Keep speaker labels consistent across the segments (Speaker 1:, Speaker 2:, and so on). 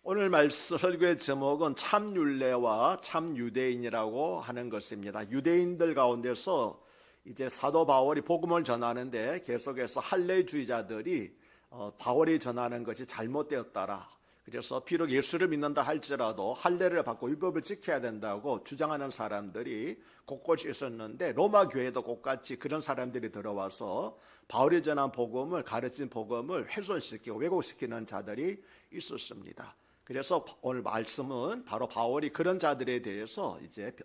Speaker 1: 오늘 말씀 설교의 제목은 참윤례와 참유대인이라고 하는 것입니다. 유대인들 가운데서 이제 사도 바울이 복음을 전하는데 계속해서 할례주의자들이 바울이 전하는 것이 잘못되었다라. 그래서 비록 예수를 믿는다 할지라도 할례를 받고 율법을 지켜야 된다고 주장하는 사람들이 곳곳이 있었는데 로마 교회도 똑같이 그런 사람들이 들어와서 바울이 전한 복음을 가르친 복음을 훼손시키고 왜곡시키는 자들이 있었습니다. 그래서 오늘 말씀은 바로 바울이 그런 자들에 대해서 이제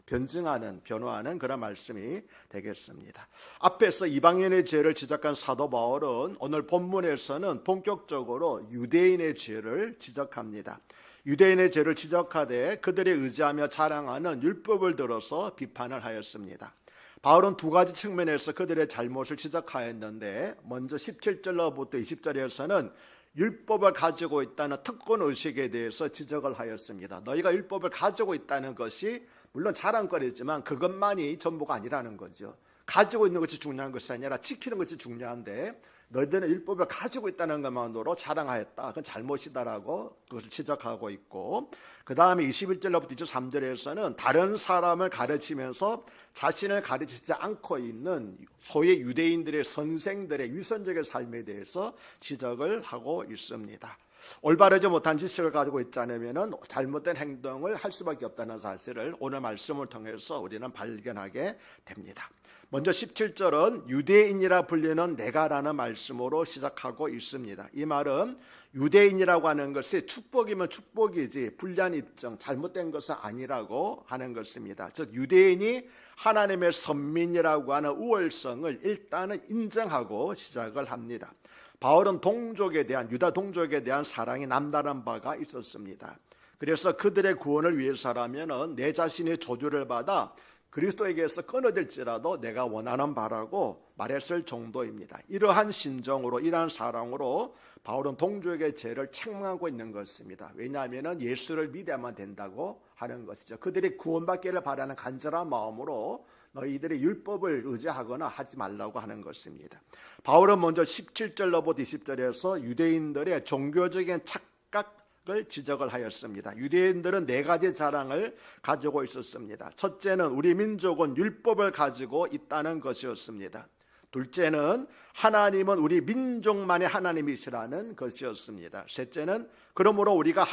Speaker 1: 변호하는 그런 말씀이 되겠습니다. 앞에서 이방인의 죄를 지적한 사도 바울은 오늘 본문에서는 본격적으로 유대인의 죄를 지적합니다. 유대인의 죄를 지적하되 그들이 의지하며 자랑하는 율법을 들어서 비판을 하였습니다. 바울은 두 가지 측면에서 그들의 잘못을 지적하였는데 먼저 17절로부터 20절에서는 율법을 가지고 있다는 특권의식에 대해서 지적을 하였습니다. 너희가 율법을 가지고 있다는 것이 물론 자랑거리지만 그것만이 전부가 아니라는 거죠. 가지고 있는 것이 중요한 것이 아니라 지키는 것이 중요한데 너희들은 율법을 가지고 있다는 것만으로 자랑하였다. 그건 잘못이다라고 그것을 지적하고 있고, 그 다음에 21절로부터 23절에서는 다른 사람을 가르치면서 자신을 가르치지 않고 있는 소위 유대인들의 선생들의 위선적인 삶에 대해서 지적을 하고 있습니다. 올바르지 못한 지식을 가지고 있지 않으면 잘못된 행동을 할 수밖에 없다는 사실을 오늘 말씀을 통해서 우리는 발견하게 됩니다. 먼저 17절은 유대인이라 불리는 내가라는 말씀으로 시작하고 있습니다. 이 말은 유대인이라고 하는 것이 축복이면 축복이지 불리한 입장, 잘못된 것은 아니라고 하는 것입니다. 즉 유대인이 하나님의 선민이라고 하는 우월성을 일단은 인정하고 시작을 합니다. 바울은 동족에 대한 유다 동족에 대한 사랑이 남다른 바가 있었습니다. 그래서 그들의 구원을 위해서라면 내 자신의 저주를 받아 그리스도에게서 끊어질지라도 내가 원하는 바라고 말했을 정도입니다. 이러한 심정으로 이러한 사랑으로 바울은 동족의 죄를 책망하고 있는 것입니다. 왜냐하면 예수를 믿어야만 된다고 하는 것이죠. 그들이 구원받기를 바라는 간절한 마음으로 너희들이 율법을 의지하거나 하지 말라고 하는 것입니다. 바울은 먼저 17절로부터 20절에서 유대인들의 종교적인 착각을 지적을 하였습니다. 유대인들은 네 가지 자랑을 가지고 있었습니다. 첫째는 우리 민족은 율법을 가지고 있다는 것이었습니다. 둘째는 하나님은 우리 민족만의 하나님이시라는 것이었습니다. 셋째는 그러므로 우리가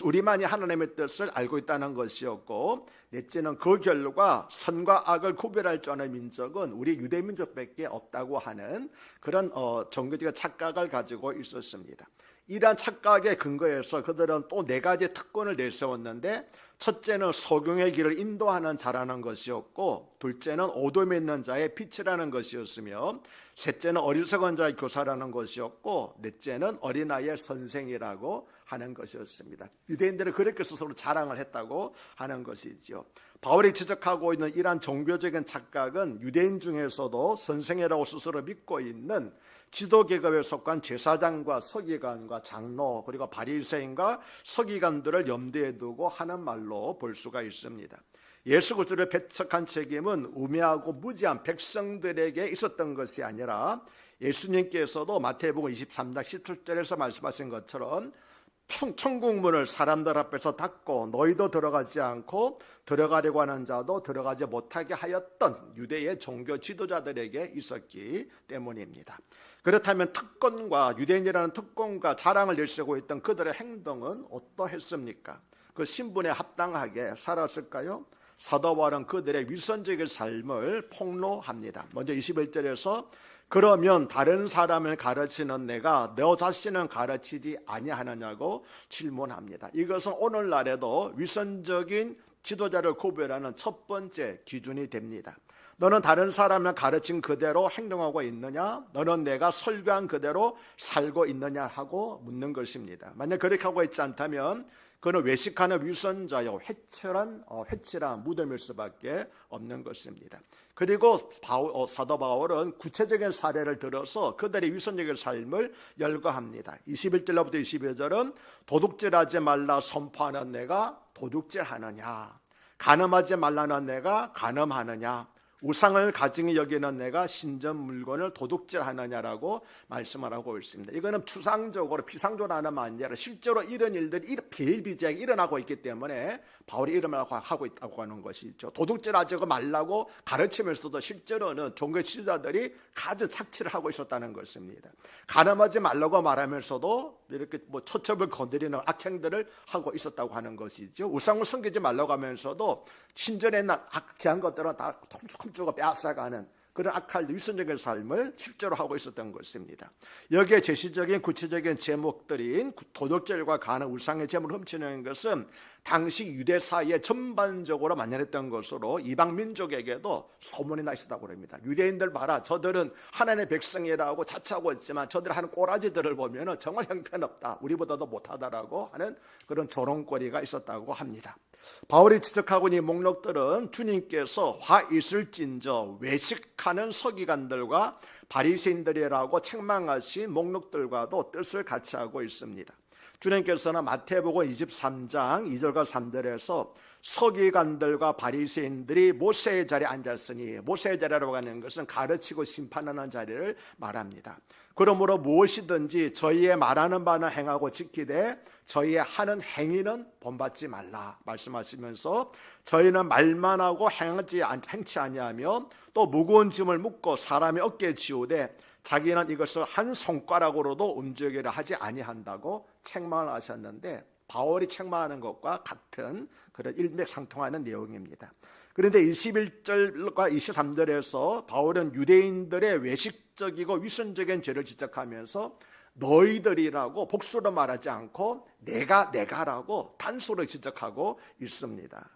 Speaker 1: 우리만이 하나님의 뜻을 알고 있다는 것이었고, 넷째는 그 결과 선과 악을 구별할 줄 아는 민족은 우리 유대 민족밖에 없다고 하는 그런 종교적 착각을 가지고 있었습니다. 이러한 착각에 근거해서 그들은 또 네 가지 특권을 내세웠는데, 첫째는 소경의 길을 인도하는 자라는 것이었고, 둘째는 오돔에 있는 자의 빛이라는 것이었으며, 셋째는 어리석은 자의 교사라는 것이었고, 넷째는 어린아이의 선생이라고 하는 것이었습니다. 유대인들은 그렇게 스스로 자랑을 했다고 하는 것이죠. 바울이 지적하고 있는 이러한 종교적인 착각은 유대인 중에서도 선생이라고 스스로 믿고 있는 지도계급에 속한 제사장과 서기관과 장로 그리고 바리새인과 서기관들을 염두에 두고 하는 말로 볼 수가 있습니다. 예수 그리스도를 배척한 책임은 우매하고 무지한 백성들에게 있었던 것이 아니라 예수님께서도 마태복음 23장 17절에서 말씀하신 것처럼 천국문을 사람들 앞에서 닫고 너희도 들어가지 않고 들어가려고 하는 자도 들어가지 못하게 하였던 유대의 종교 지도자들에게 있었기 때문입니다. 그렇다면 유대인이라는 특권과 자랑을 내세우고 있던 그들의 행동은 어떠했습니까? 그 신분에 합당하게 살았을까요? 사도 바울은 그들의 위선적인 삶을 폭로합니다. 먼저 21절에서 그러면 다른 사람을 가르치는 내가 너 자신은 가르치지 아니하느냐고 질문합니다. 이것은 오늘날에도 위선적인 지도자를 구별하는 첫 번째 기준이 됩니다. 너는 다른 사람을 가르친 그대로 행동하고 있느냐? 너는 내가 설교한 그대로 살고 있느냐? 하고 묻는 것입니다. 만약 그렇게 하고 있지 않다면 그는 외식하는 위선자요 회칠한 무덤일 수밖에 없는 것입니다. 그리고 사도 바울은 구체적인 사례를 들어서 그들의 위선적인 삶을 열거합니다. 21절로부터 22절은 도둑질하지 말라 선포하는 내가 도둑질하느냐, 간음하지 말라는 내가 간음하느냐, 우상을 가증히 여기는 내가 신전 물건을 도둑질하느냐라고 말씀을 하고 있습니다. 이거는 추상적으로 피상적으로 하는 말이 아니라 실제로 이런 일들이 비일비재하게 일어나고 있기 때문에 바울이 이런 말을 하고 있다고 하는 것이죠. 도둑질하지 말라고 가르치면서도 실제로는 종교 지도자들이 가진 착취를 하고 있었다는 것입니다. 가늠하지 말라고 말하면서도 이렇게 처첩을 건드리는 악행들을 하고 있었다고 하는 것이죠. 우상을 섬기지 말라고 하면서도 신전에 있는 악한 것들은 다 훔쳐가 빼앗아가는 그런 악할 위선적인 삶을 실제로 하고 있었던 것입니다. 여기에 제시적인 구체적인 제목들인 도덕질과 가는 우상의 제물을 훔치는 것은 당시 유대 사회에 전반적으로 만연했던 것으로 이방 민족에게도 소문이 나 있었다고 합니다. 유대인들 봐라, 저들은 하나님의 백성이라고 자처하고 있지만 저들 하는 꼬라지들을 보면 정말 형편없다, 우리보다도 못하다라고 하는 그런 조롱거리가 있었다고 합니다. 바울이 지적하고 있는 이 목록들은 주님께서 화 있을진저 외식하는 서기관들과 바리새인들이라고 책망하신 목록들과도 뜻을 같이 하고 있습니다. 주님께서는 마태복음 23장 2절과 3절에서 서기관들과 바리새인들이 모세의 자리에 앉았으니, 모세의 자리라고 하는 것은 가르치고 심판하는 자리를 말합니다. 그러므로 무엇이든지 저희의 말하는 바는 행하고 지키되 저희의 하는 행위는 본받지 말라 말씀하시면서, 저희는 말만 하고 행치 아니하며 또 무거운 짐을 묻고 사람의 어깨에 지우되 자기는 이것을 한 손가락으로도 움직이려 하지 아니한다고 책망을 하셨는데, 바울이 책망하는 것과 같은 그런 일맥상통하는 내용입니다. 그런데 21절과 23절에서 바울은 유대인들의 외식적이고 위선적인 죄를 지적하면서 너희들이라고 복수로 말하지 않고 내가라고 단수로 지적하고 있습니다.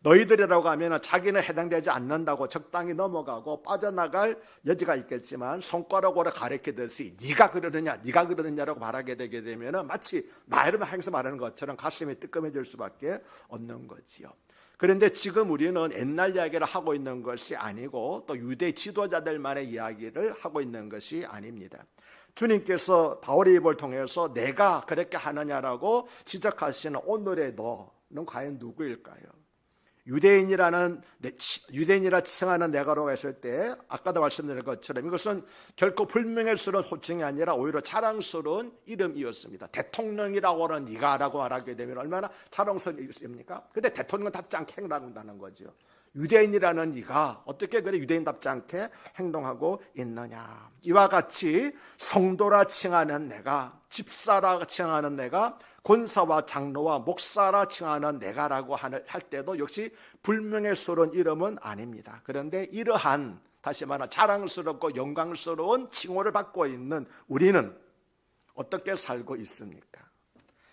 Speaker 1: 너희들이라고 하면 자기는 해당되지 않는다고 적당히 넘어가고 빠져나갈 여지가 있겠지만, 손가락으로 가리키듯이 네가 그러느냐라고 말하게 되게 되면 마치 나를 향해서 말하는 것처럼 가슴이 뜨끔해질 수밖에 없는 거지요. 그런데 지금 우리는 옛날 이야기를 하고 있는 것이 아니고 또 유대 지도자들만의 이야기를 하고 있는 것이 아닙니다. 주님께서 바울의 입을 통해서 내가 그렇게 하느냐라고 지적하시는 오늘의 너는 과연 누구일까요? 유대인이라 지칭하는 내가라고 했을 때 아까도 말씀드린 것처럼 이것은 결코 불명예스러운 호칭이 아니라 오히려 자랑스러운 이름이었습니다. 대통령이라고 하는 네가라고 말하게 되면 얼마나 자랑스러운 이름입니까? 그런데 대통령답지 않게 행동한다는 거죠. 유대인이라는 네가 어떻게 그래 유대인답지 않게 행동하고 있느냐. 이와 같이 성도라 칭하는 내가, 집사라 칭하는 내가, 권사와 장로와 목사라 칭하는 내가라고 할 때도 역시 불명예스러운 이름은 아닙니다. 그런데 이러한 다시 말하면 자랑스럽고 영광스러운 칭호를 받고 있는 우리는 어떻게 살고 있습니까?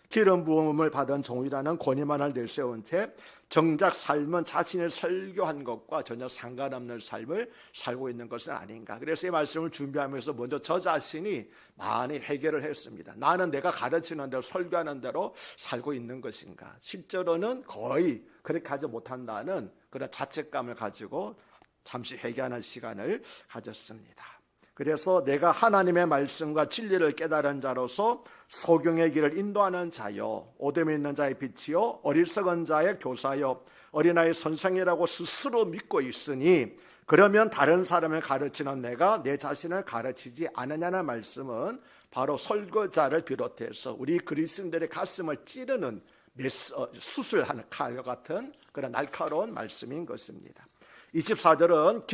Speaker 1: 기름 부음을 받은 종이라는 권위만을 내세운 채 정작 삶은 자신을 설교한 것과 전혀 상관없는 삶을 살고 있는 것은 아닌가. 그래서 이 말씀을 준비하면서 먼저 저 자신이 많이 회개를 했습니다. 나는 내가 가르치는 대로 설교하는 대로 살고 있는 것인가. 실제로는 거의 그렇게 하지 못한다는 그런 자책감을 가지고 잠시 회개하는 시간을 가졌습니다. 그래서 내가 하나님의 말씀과 진리를 깨달은 자로서 소경의 길을 인도하는 자요, 오됨에 있는 자의 빛이요, 어리석은 자의 교사요, 어린아이 선생이라고 스스로 믿고 있으니 그러면 다른 사람을 가르치는 내가 내 자신을 가르치지 않느냐는 말씀은 바로 설교자를 비롯해서 우리 그리스도인들의 가슴을 찌르는 수술하는 칼과 같은 그런 날카로운 말씀인 것입니다. 24절은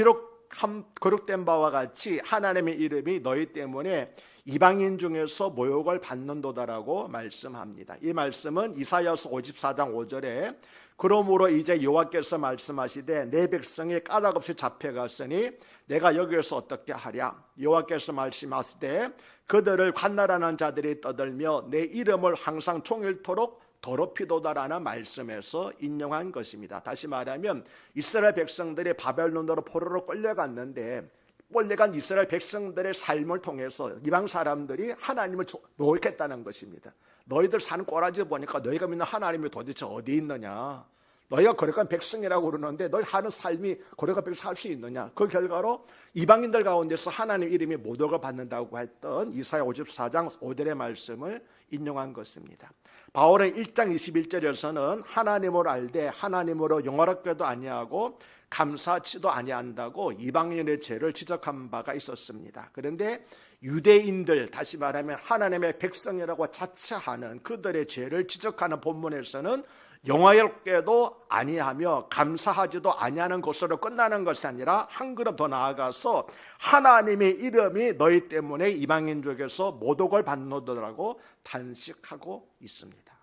Speaker 1: 거룩된 바와 같이 하나님의 이름이 너희 때문에 이방인 중에서 모욕을 받는도다라고 말씀합니다. 이 말씀은 이사야서 54장 5절에 그러므로 이제 여호와께서 말씀하시되 내 백성이 까닭없이 잡혀갔으니 내가 여기에서 어떻게 하랴. 여호와께서 말씀하시되 그들을 관날하는 자들이 떠들며 내 이름을 항상 종일토록 더럽히도다라는 말씀에서 인용한 것입니다. 다시 말하면 이스라엘 백성들이 바벨론으로 포로로 끌려갔는데 끌려간 이스라엘 백성들의 삶을 통해서 이방 사람들이 하나님을 모욕했다는 것입니다. 너희들 사는 꼬라지 보니까 너희가 믿는 하나님이 도대체 어디 있느냐. 너희가 거룩한 백성이라고 그러는데 너희 하는 삶이 거룩한 백성 살 수 있느냐. 그 결과로 이방인들 가운데서 하나님 이름이 모독을 받는다고 했던 이사야 54장 5절의 말씀을 인용한 것입니다. 바울은 1장 21절에서는 하나님을 알되 하나님으로 영화롭게도 아니하고 감사하지도 아니한다고 이방인의 죄를 지적한 바가 있었습니다. 그런데 유대인들, 다시 말하면 하나님의 백성이라고 자처하는 그들의 죄를 지적하는 본문에서는 영화롭게도 아니하며 감사하지도 아니하는 것으로 끝나는 것이 아니라 한 걸음 더 나아가서 하나님의 이름이 너희 때문에 이방인 중에서 모독을 받노더라고 단식하고 있습니다.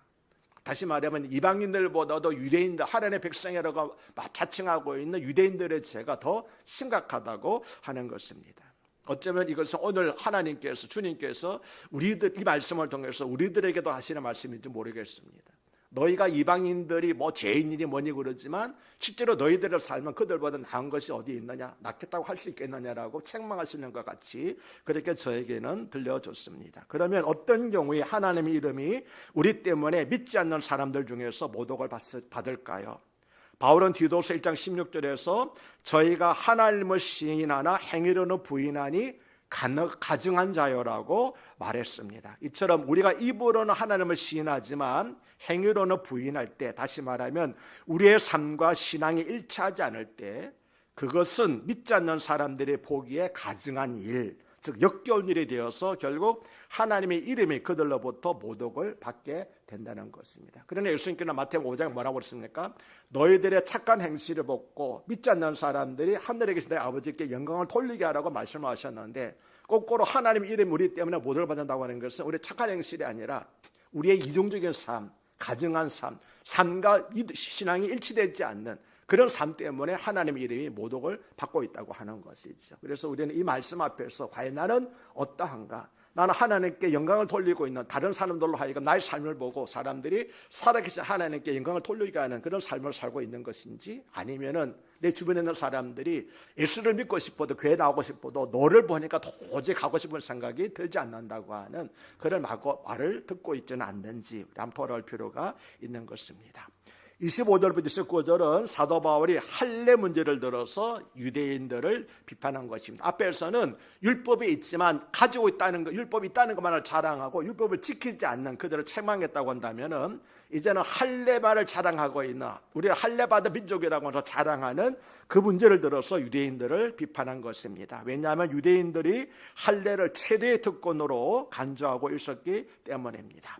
Speaker 1: 다시 말하면 이방인들보다도 유대인들, 하나님의 백성이라고 자칭하고 있는 유대인들의 죄가 더 심각하다고 하는 것입니다. 어쩌면 이것은 오늘 하나님께서, 주님께서 이 말씀을 통해서 우리들에게도 하시는 말씀인지 모르겠습니다. 너희가 이방인들이 뭐 죄인이니 뭐니 그러지만 실제로 너희들의 삶은 그들보다 나은 것이 어디 있느냐, 낫겠다고 할 수 있겠느냐라고 책망하시는 것 같이 그렇게 저에게는 들려졌습니다. 그러면 어떤 경우에 하나님의 이름이 우리 때문에 믿지 않는 사람들 중에서 모독을 받을까요? 바울은 디도서 1장 16절에서 저희가 하나님을 시인하나 행위로는 부인하니 가증한 자요라고 말했습니다. 이처럼 우리가 입으로는 하나님을 시인하지만 행위로는 부인할 때, 다시 말하면 우리의 삶과 신앙이 일치하지 않을 때 그것은 믿지 않는 사람들이 보기에 가증한 일, 즉 역겨운 일이 되어서 결국 하나님의 이름이 그들로부터 모독을 받게 된다는 것입니다. 그러나 예수님께서는 마태복음 5장에 뭐라고 그랬습니까? 너희들의 착한 행실을 보고 믿지 않는 사람들이 하늘에 계신 내 아버지께 영광을 돌리게 하라고 말씀하셨는데, 거꾸로 하나님의 이름이 우리 때문에 모독을 받는다고 하는 것은 우리의 착한 행실이 아니라 우리의 이중적인 삶, 가증한 삶, 삶과 신앙이 일치되지 않는 그런 삶 때문에 하나님의 이름이 모독을 받고 있다고 하는 것이죠. 그래서 우리는 이 말씀 앞에서 과연 나는 어떠한가? 나는 하나님께 영광을 돌리고 있는 다른 사람들로 하여금 나의 삶을 보고 사람들이 살아계신 하나님께 영광을 돌리게 하는 그런 삶을 살고 있는 것인지, 아니면은 내 주변에 있는 사람들이 예수를 믿고 싶어도 교회 나오고 싶어도 너를 보니까 도저히 가고 싶은 생각이 들지 않는다고 하는 그런 말을 듣고 있지는 않는지 한번 돌아올 필요가 있는 것입니다. 25절부터 29절은 사도 바울이 할례 문제를 들어서 유대인들을 비판한 것입니다. 앞에서는 율법이 있지만 가지고 있다는 것, 율법이 있다는 것만을 자랑하고 율법을 지키지 않는 그들을 책망했다고 한다면은 이제는 할례만을 자랑하고 있는, 우리가 할례 받은 민족이라고 해서 자랑하는 그 문제를 들어서 유대인들을 비판한 것입니다. 왜냐하면 유대인들이 할례를 최대의 특권으로 간주하고 있었기 때문입니다.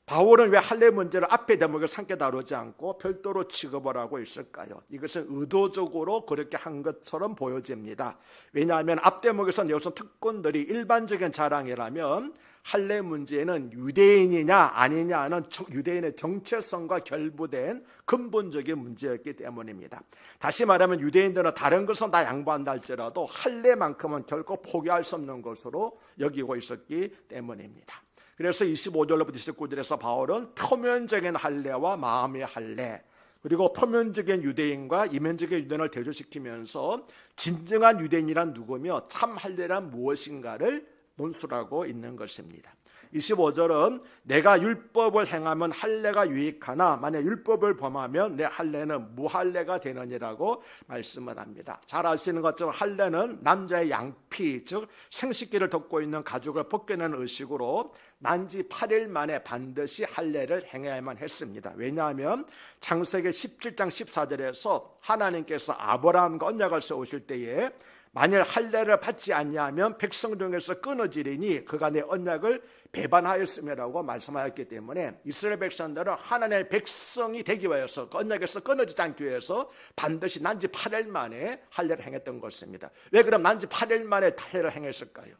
Speaker 1: 바울은 왜 할례 문제를 앞에 대목에 함께 다루지 않고 별도로 취급을 하고 있을까요? 이것은 의도적으로 그렇게 한 것처럼 보여집니다. 왜냐하면 앞 대목에서는 여기서 특권들이 일반적인 자랑이라면 할례 문제는 유대인이냐 아니냐는 유대인의 정체성과 결부된 근본적인 문제였기 때문입니다. 다시 말하면 유대인들은 다른 것은 다 양보한다 할지라도 할례만큼은 결코 포기할 수 없는 것으로 여기고 있었기 때문입니다. 그래서 25절로부터 29절에서 바울은 표면적인 할례와 마음의 할례, 그리고 표면적인 유대인과 이면적인 유대인을 대조시키면서 진정한 유대인이란 누구며 참 할례란 무엇인가를 논술하고 있는 것입니다. 25절은 내가 율법을 행하면 할례가 유익하나 만약 율법을 범하면 내 할례는 무할례가 되느니라고 말씀을 합니다. 잘 아시는 것처럼 할례는 남자의 양피, 즉 생식기를 덮고 있는 가죽을 벗겨내는 의식으로 난지 8일 만에 반드시 할례를 행해야만 했습니다. 왜냐하면 창세기 17장 14절에서 하나님께서 아브라함과 언약을 세우실 때에 만일 할례를 받지 아니하면 백성 중에서 끊어지리니 그가 내 언약을 배반하였음이라고 말씀하였기 때문에 이스라엘 백성들은 하나님의 백성이 되기 위해서 그 언약에서 끊어지지 않기 위해서 반드시 난지 8일 만에 할례를 행했던 것입니다. 왜 그럼 난지 8일 만에 할례를 행했을까요?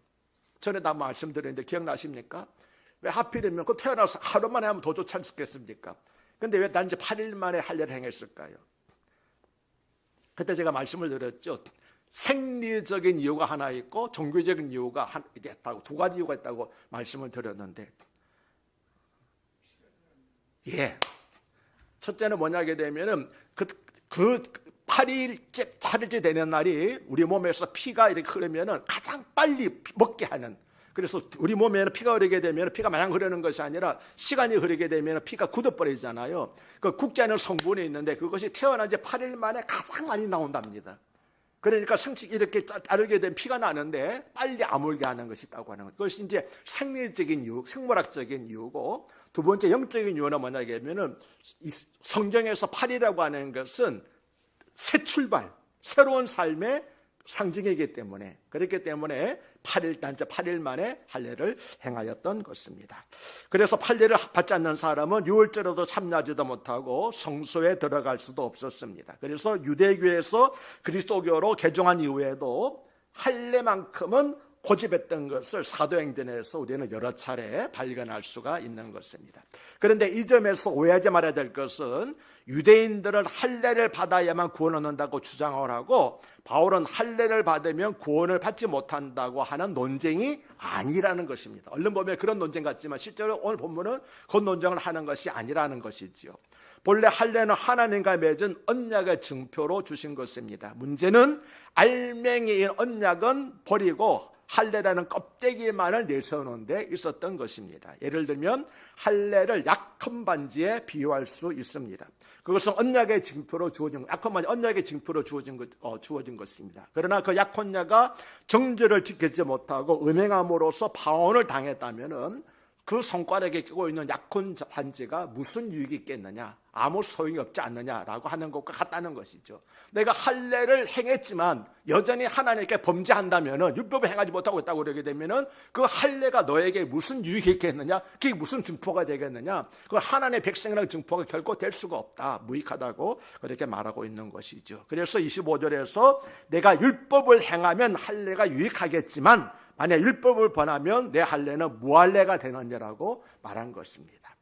Speaker 1: 전에 다 말씀드렸는데 기억나십니까? 왜 하필이면 그 태어나서 하루 만에 하면 더 좋지 않겠습니까? 그런데 왜 난지 8일 만에 할례를 행했을까요? 그때 제가 말씀을 드렸죠. 생리적인 이유가 하나 있고 종교적인 이유가 있다고, 두 가지 이유가 있다고 말씀을 드렸는데, 첫째는 뭐냐게 되면은 그 8일째 되는 날이 우리 몸에서 피가 이렇게 흐르면은 가장 빨리 먹게 하는, 그래서 우리 몸에는 피가 흐르게 되면 피가 마냥 흐르는 것이 아니라 시간이 흐르게 되면 피가 굳어버리잖아요. 그 굳게 하는 성분이 있는데 그것이 태어난 지 8일 만에 가장 많이 나온답니다. 그러니까 이렇게 자르게 되면 피가 나는데 빨리 아물게 하는 것이 있다고 하는 것. 그것이 이제 생리적인 이유, 생물학적인 이유고, 두 번째 영적인 이유는 뭐냐면은 성경에서 8이라고 하는 것은 새 출발, 새로운 삶의 상징이기 때문에, 그렇기 때문에 8일 만에 할례를 행하였던 것입니다. 그래서 할례를 받지 않는 사람은 유월절에도 참여하지도 못하고 성소에 들어갈 수도 없었습니다. 그래서 유대교에서 그리스도교로 개종한 이후에도 할례만큼은 고집했던 것을 사도행전에서 우리는 여러 차례 발견할 수가 있는 것입니다. 그런데 이 점에서 오해하지 말아야 될 것은 유대인들은 할례를 받아야만 구원을 얻는다고 주장을 하고 바울은 할례를 받으면 구원을 받지 못한다고 하는 논쟁이 아니라는 것입니다. 얼른 보면 그런 논쟁 같지만 실제로 오늘 본문은 그 논쟁을 하는 것이 아니라는 것이지요. 본래 할례는 하나님과 맺은 언약의 증표로 주신 것입니다. 문제는 알맹이인 언약은 버리고 할례라는 껍데기만을 내세우는 데 있었던 것입니다. 예를 들면 할례를 약혼 반지에 비유할 수 있습니다. 그것은 언약의 징표로 주어진, 약혼 반지 언약의 징표로 주어진 것입니다. 그러나 그 약혼녀가 정죄를 지키지 못하고 음행함으로써 파혼을 당했다면은 그 손가락에 끼고 있는 약혼 반지가 무슨 유익이 있겠느냐, 아무 소용이 없지 않느냐라고 하는 것과 같다는 것이죠. 내가 할례를 행했지만 여전히 하나님께 범죄한다면은, 율법을 행하지 못하고 있다고 그러게 되면은 그 할례가 너에게 무슨 유익이 있겠느냐, 그게 무슨 증표가 되겠느냐, 그 하나님의 백성이라는 증표가 결코 될 수가 없다, 무익하다고 그렇게 말하고 있는 것이죠. 그래서 25절에서 내가 율법을 행하면 할례가 유익하겠지만 만약 율법을 범하면 내 할례는 무할례가 되느냐라고 말한 것입니다.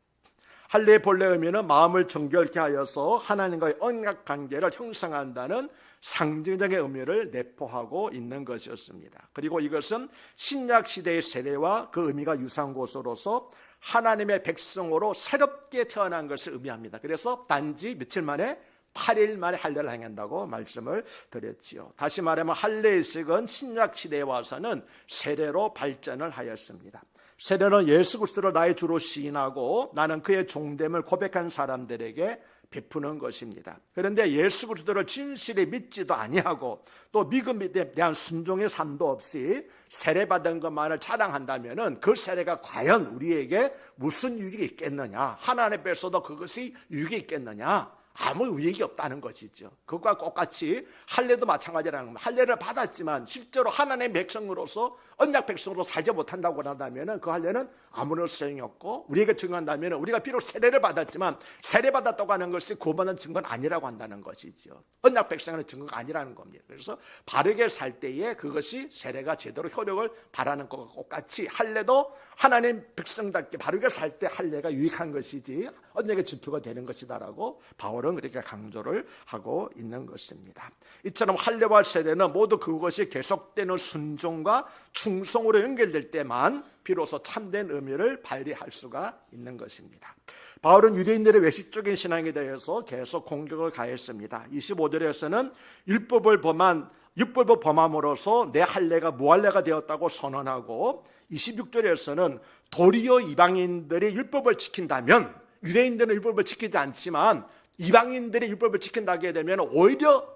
Speaker 1: 할례의 본래 의미는 마음을 정결케 하여서 하나님과의 언약 관계를 형성한다는 상징적인 의미를 내포하고 있는 것이었습니다. 그리고 이것은 신약 시대의 세례와 그 의미가 유사한 것으로서 하나님의 백성으로 새롭게 태어난 것을 의미합니다. 그래서 단지 며칠 만에 8일 만에 할례를 행한다고 말씀을 드렸지요. 다시 말하면 할례의식은 신약 시대에 와서는 세례로 발전을 하였습니다. 세례는 예수 그리스도를 나의 주로 시인하고 나는 그의 종됨을 고백한 사람들에게 베푸는 것입니다. 그런데 예수 그리스도를 진실히 믿지도 아니하고 또 믿음에 대한 순종의 삶도 없이 세례받은 것만을 자랑한다면 그 세례가 과연 우리에게 무슨 유익이 있겠느냐, 하나님 앞에서도 그것이 유익이 있겠느냐, 아무 유익이 없다는 것이죠. 그것과 똑같이 할례도 마찬가지라는 겁니다. 할례를 받았지만 실제로 하나님의 백성으로서 언약 백성으로 살지 못한다고 한다면 그 할례는 아무런 소용이 없고, 우리에게 증거한다면 우리가 비록 세례를 받았지만 세례받았다고 하는 것이 구원받는 증거는 아니라고 한다는 것이죠. 언약 백성의 증거가 아니라는 겁니다. 그래서 바르게 살 때에 그것이 세례가 제대로 효력을 발하는 것과 똑같이 할례도 하나님 백성답게 바르게 살 때 할례가 유익한 것이지 언약의 증표가 되는 것이다라고 바울은 그렇게 강조를 하고 있는 것입니다. 이처럼 할례와 세례는 모두 그것이 계속되는 순종과 충성으로 연결될 때만 비로소 참된 의미를 발휘할 수가 있는 것입니다. 바울은 유대인들의 외식적인 신앙에 대해서 계속 공격을 가했습니다. 25절에서는 율법을 범함으로써 내 할례가 무할례가 되었다고 선언하고, 26절에서는 도리어 이방인들이 율법을 지킨다면, 유대인들은 율법을 지키지 않지만 이방인들이 율법을 지킨다게 되면 오히려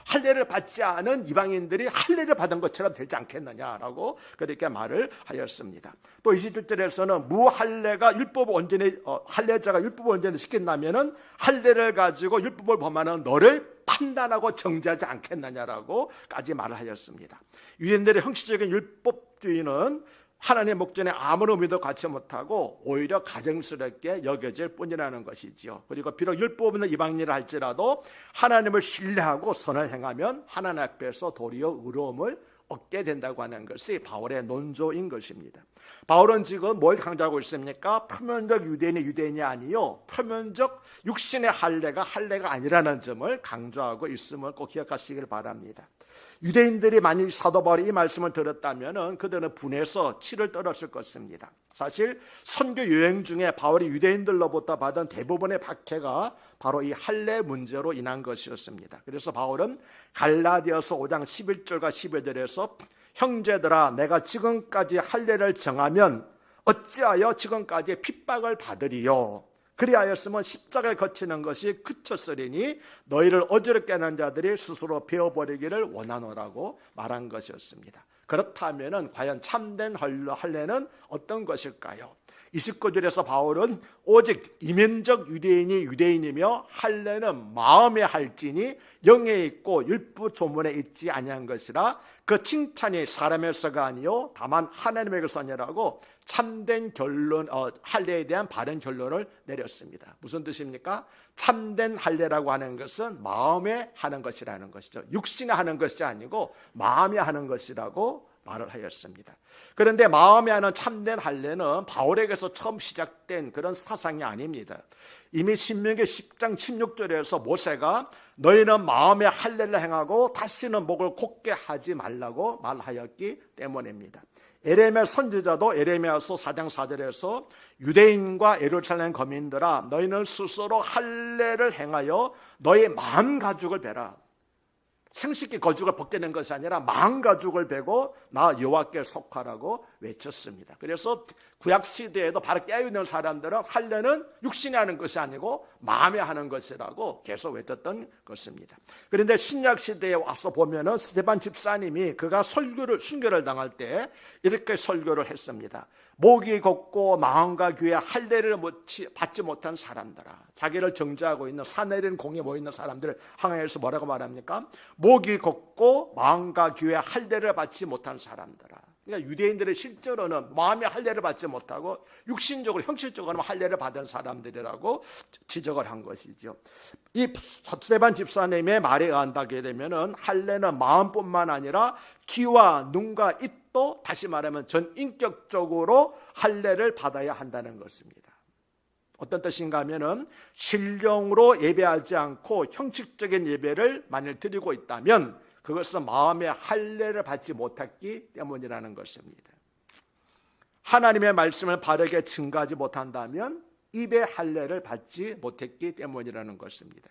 Speaker 1: 할례를 받지 않은 이방인들이 할례를 받은 것처럼 되지 않겠느냐라고 그렇게 말을 하였습니다. 또 27절에서는 무할례가 할례자가 율법을 온전히 지킨다면은 할례를 가지고 율법을 범하는 너를 판단하고 정죄하지 않겠느냐라고까지 말을 하였습니다. 유대인들의 형식적인 율법주의는 하나님의 목전에 아무런 의미도 갖지 못하고 오히려 가증스럽게 여겨질 뿐이라는 것이지요. 그리고 비록 율법 없는 이방인이라 할지라도 하나님을 신뢰하고 선을 행하면 하나님 앞에서 도리어 의로움을 얻게 된다고 하는 것이 바울의 논조인 것입니다. 바울은 지금 뭘 강조하고 있습니까? 표면적 유대인이 아니요, 표면적 육신의 할례가 아니라는 점을 강조하고 있음을 꼭 기억하시길 바랍니다. 유대인들이 만일 사도 바울이 이 말씀을 들었다면 그들은 분해서 치를 떨었을 것입니다. 사실 선교 여행 중에 바울이 유대인들로부터 받은 대부분의 박해가 바로 이 할례 문제로 인한 것이었습니다. 그래서 바울은 갈라디아서 5장 11절과 12절에서 형제들아, 내가 지금까지 할례를 정하면 어찌하여 지금까지 핍박을 받으리요? 그리하였으면 십자가에 거치는 것이 그쳤으리니 너희를 어지럽게 하는 자들이 스스로 베어버리기를 원하노라고 말한 것이었습니다. 그렇다면 과연 참된 할례는 어떤 것일까요? 29절에서 바울은 오직 이면적 유대인이 유대인이며 할례는 마음에 할지니 영에 있고 율법 조문에 있지 아니한 것이라. 그 칭찬이 사람에서가 아니요 다만 하나님에게서 아니라고 참된 결론, 할례에 대한 바른 결론을 내렸습니다. 무슨 뜻입니까? 참된 할례라고 하는 것은 마음에 하는 것이라는 것이죠. 육신에 하는 것이 아니고 마음에 하는 것이라고 말을 하였습니다. 그런데 마음에 하는 참된 할례는 바울에게서 처음 시작된 그런 사상이 아닙니다. 이미 신명기 10장 16절에서 모세가 너희는 마음에 할례를 행하고 다시는 목을 곧게 하지 말라고 말하였기 때문입니다. 에레미야 선지자도 에레미야서 4장 4절에서 유대인과 예루살렘 거민들아 너희는 스스로 할례를 행하여 너희 마음 가죽을 베라. 생식기 거죽을 벗게 된 것이 아니라 마음 가죽을 베고 나 여호와께 속하라고 외쳤습니다. 그래서 구약 시대에도 바로 깨어있는 사람들은 할례는 육신이 하는 것이 아니고 마음에 하는 것이라고 계속 외쳤던 것입니다. 그런데 신약 시대에 와서 보면은 스데반 집사님이 그가 순교를 당할 때 이렇게 설교를 했습니다. 목이 곱고 마음과 귀에 할례를 받지 못한 사람들아, 자기를 정죄하고 있는 사내린 공에 모여 있는 사람들을 향해서 뭐라고 말합니까? 목이 곱고 마음과 귀에 할례를 받지 못한 사람들아. 그러니까 유대인들의 실제로는 마음의 할례를 받지 못하고 육신적으로 형식적으로 할례를 받은 사람들이라고 지적을 한 것이죠. 이 스데반 집사님의 말에 의한다게 되면은 할례는 마음뿐만 아니라 귀와 눈과 입도 다시 말하면 전 인격적으로 할례를 받아야 한다는 것입니다. 어떤 뜻인가 하면은 신령으로 예배하지 않고 형식적인 예배를 만일 드리고 있다면 그것은 마음의 할례를 받지 못했기 때문이라는 것입니다. 하나님의 말씀을 바르게 증거하지 못한다면 입의 할례를 받지 못했기 때문이라는 것입니다.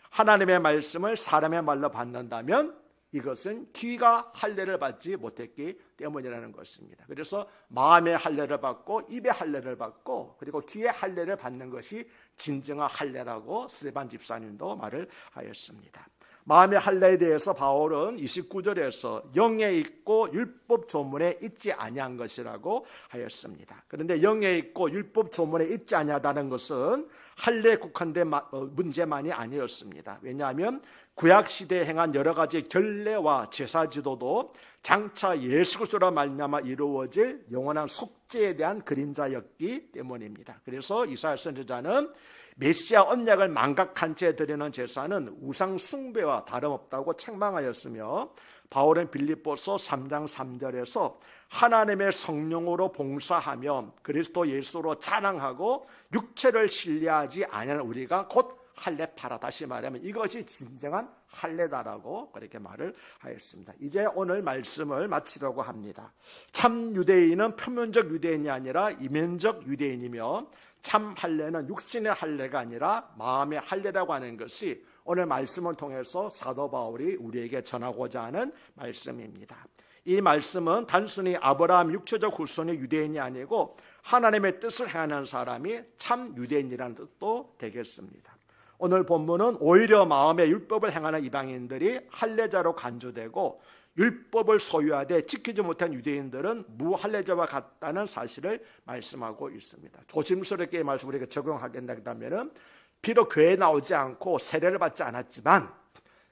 Speaker 1: 하나님의 말씀을 사람의 말로 받는다면 이것은 귀가 할례를 받지 못했기 때문이라는 것입니다. 그래서 마음의 할례를 받고 입의 할례를 받고 그리고 귀의 할례를 받는 것이 진정한 할례라고 스데반 집사님도 말을 하였습니다. 마음의 할례에 대해서 바울은 29절에서 영에 있고 율법 조문에 있지 아니한 것이라고 하였습니다. 그런데 영에 있고 율법 조문에 있지 아니하다는 것은 할례에 국한된 문제만이 아니었습니다. 왜냐하면 구약시대에 행한 여러 가지 결례와 제사지도도 장차 예수 그리스도로 말미암아 이루어질 영원한 속죄에 대한 그림자였기 때문입니다. 그래서 이사야 선지자는 메시아 언약을 망각한 채 드리는 제사는 우상 숭배와 다름없다고 책망하였으며 바울은 빌립보서 3장 3절에서 하나님의 성령으로 봉사하며 그리스도 예수로 찬양하고 육체를 신뢰하지 아니하는 우리가 곧 할례파라. 다시 말하면 이것이 진정한 할례다라고 그렇게 말을 하였습니다. 이제 오늘 말씀을 마치려고 합니다. 참 유대인은 표면적 유대인이 아니라 이면적 유대인이며 참 할례는 육신의 할례가 아니라 마음의 할례라고 하는 것이 오늘 말씀을 통해서 사도 바울이 우리에게 전하고자 하는 말씀입니다. 이 말씀은 단순히 아브라함 육체적 후손의 유대인이 아니고 하나님의 뜻을 행하는 사람이 참 유대인이라는 뜻도 되겠습니다. 오늘 본문은 오히려 마음의 율법을 행하는 이방인들이 할례자로 간주되고 율법을 소유하되 지키지 못한 유대인들은 무할례자와 같다는 사실을 말씀하고 있습니다. 조심스럽게 이 말씀을 우리가 적용하겠다면 비록 교회에 나오지 않고 세례를 받지 않았지만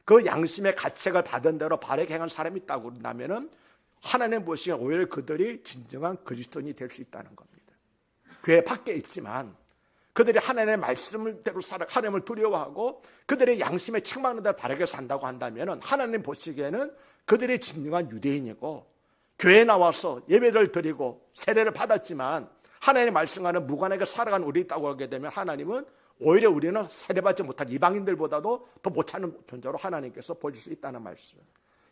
Speaker 1: 그 양심의 가책을 받은 대로 바르게 행한 사람이 있다고 한다면 하나님 보시기에 오히려 그들이 진정한 그리스도인이 될 수 있다는 겁니다. 교회 밖에 있지만 그들이 하나님의 말씀대로 살아 하나님을 두려워하고 그들의 양심에 책망하는 대로 바르게 산다고 한다면 하나님 보시기에는 그들이 진정한 유대인이고 교회에 나와서 예배를 드리고 세례를 받았지만 하나님의 말씀과는 무관하게 살아가는 우리 있다고 하게 되면 하나님은 오히려 우리는 세례받지 못한 이방인들보다도 더 못하는 존재로 하나님께서 보실 수 있다는 말씀.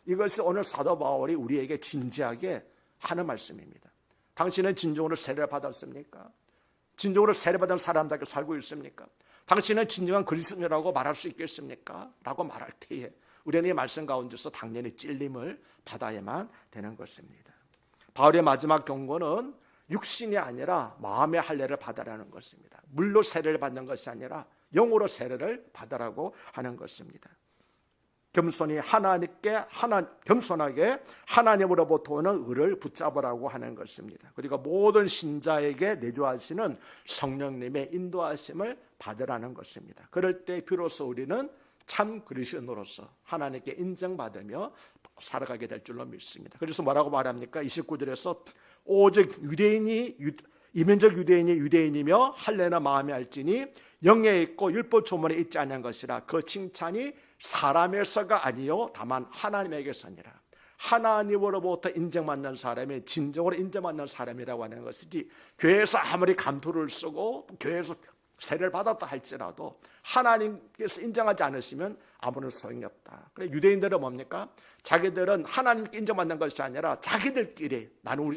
Speaker 1: 이것이 오늘 사도 바울이 우리에게 진지하게 하는 말씀입니다. 당신은 진정으로 세례를 받았습니까? 진정으로 세례받은 사람답게 살고 있습니까? 당신은 진정한 그리스도인이라고 말할 수 있겠습니까? 라고 말할 때에 우리는 이 말씀 가운데서 당연히 찔림을 받아야만 되는 것입니다. 바울의 마지막 경고는 육신이 아니라 마음의 할례를 받으라는 것입니다. 물로 세례를 받는 것이 아니라 영으로 세례를 받으라고 하는 것입니다. 겸손히 겸손하게 하나님으로부터 오는 의를 붙잡으라고 하는 것입니다. 그리고 모든 신자에게 내주하시는 성령님의 인도하심을 받으라는 것입니다. 그럴 때 비로소 우리는 참 그리스도인으로서 하나님께 인정받으며 살아가게 될 줄로 믿습니다. 그래서 뭐라고 말합니까? 29절에서 오직 이면적 유대인이 유대인이며 할례나 마음에 할지니 영에 있고 율법 조문에 있지 않은 것이라. 그 칭찬이 사람에서가 아니요 다만 하나님에게서니라. 하나님으로부터 인정받는 사람이 진정으로 인정받는 사람이라고 하는 것이지, 교회에서 아무리 감투를 쓰고 교회에서 세례를 받았다 할지라도 하나님께서 인정하지 않으시면 아무런 소용이 없다. 그래 유대인들은 뭡니까? 자기들은 하나님께 인정받는 것이 아니라 자기들끼리 나는 우리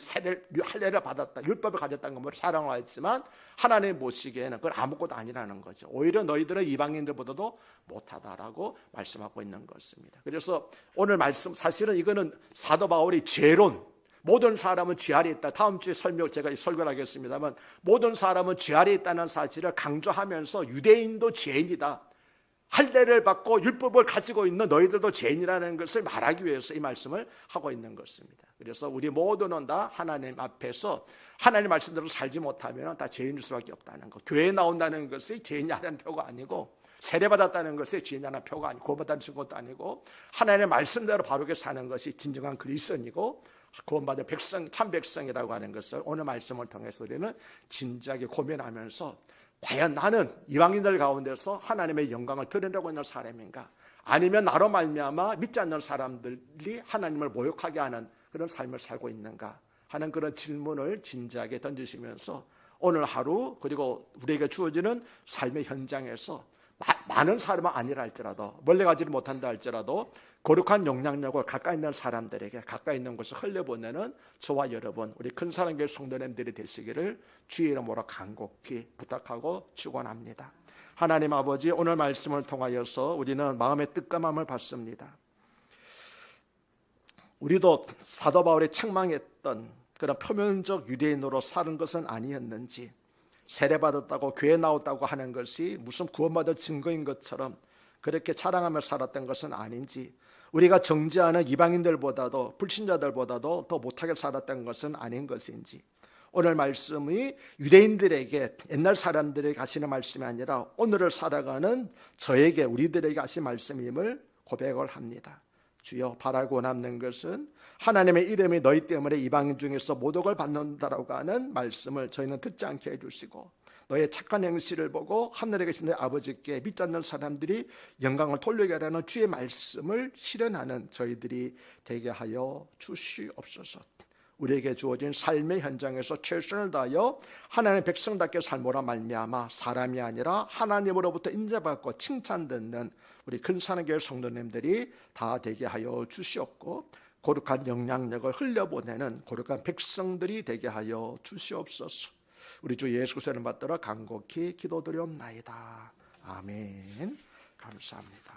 Speaker 1: 할례를 받았다, 율법을 가졌다는 것을 사랑을 했지만 하나님 보시기에는 그건 아무것도 아니라는 거죠. 오히려 너희들은 이방인들보다도 못하다라고 말씀하고 있는 것입니다. 그래서 오늘 말씀, 사실은 이거는 사도 바울이 죄론, 모든 사람은 죄 아래 있다. 다음 주에 제가 설교를 하겠습니다만, 모든 사람은 죄 아래 있다는 사실을 강조하면서 유대인도 죄인이다, 할례를 받고 율법을 가지고 있는 너희들도 죄인이라는 것을 말하기 위해서 이 말씀을 하고 있는 것입니다. 그래서 우리 모두는 다 하나님 앞에서 하나님 말씀대로 살지 못하면 다 죄인일 수밖에 없다는 것. 교회에 나온다는 것이 죄인이라는 표가 아니고, 세례받았다는 것이 죄인이라는 표가 아니고, 구원받은 것도 아니고, 하나님의 말씀대로 바르게 사는 것이 진정한 그리스도인이고 구원받은 백성, 참 백성이라고 하는 것을 오늘 말씀을 통해서 우리는 진지하게 고민하면서, 과연 나는 이방인들 가운데서 하나님의 영광을 드러내고 있는 사람인가, 아니면 나로 말미암아 믿지 않는 사람들이 하나님을 모욕하게 하는 그런 삶을 살고 있는가 하는 그런 질문을 진지하게 던지시면서 오늘 하루, 그리고 우리에게 주어지는 삶의 현장에서 많은 사람은 아니라 할지라도, 멀리 가지를 못한다 할지라도 거룩한 영향력을 가까이 있는 사람들에게, 가까이 있는 곳을 흘려보내는 저와 여러분, 우리 큰사랑교회 성도님들이 되시기를 주의 이름으로 간곡히 부탁하고 축원합니다. 하나님 아버지, 오늘 말씀을 통하여서 우리는 마음의 뜨끔함을 받습니다. 우리도 사도 바울이 책망했던 그런 표면적 유대인으로 사는 것은 아니었는지, 세례받았다고 교회 나왔다고 하는 것이 무슨 구원받을 증거인 것처럼 그렇게 자랑하며 살았던 것은 아닌지, 우리가 정죄하는 이방인들보다도 불신자들보다도 더 못하게 살았던 것은 아닌 것인지, 오늘 말씀이 유대인들에게, 옛날 사람들에게 하시는 말씀이 아니라 오늘을 살아가는 저에게, 우리들에게 하신 말씀임을 고백을 합니다. 주여, 바라고 남는 것은 하나님의 이름이 너희 때문에 이방인 중에서 모독을 받는다라고 하는 말씀을 저희는 듣지 않게 해주시고, 너의 착한 행실을 보고 하늘에 계신 내 아버지께 믿지 않는 사람들이 영광을 돌리게 하라는 주의 말씀을 실현하는 저희들이 되게 하여 주시옵소서. 우리에게 주어진 삶의 현장에서 최선을 다하여 하나님의 백성답게 살모라 말미암아 사람이 아니라 하나님으로부터 인정받고 칭찬듣는 우리 근사랑교회 성도님들이 다 되게 하여 주시옵고, 거룩한 영향력을 흘려보내는 거룩한 백성들이 되게 하여 주시옵소서. 우리 주 예수 그리스도를 받들어 간곡히 기도드리옵나이다. 아멘. 감사합니다.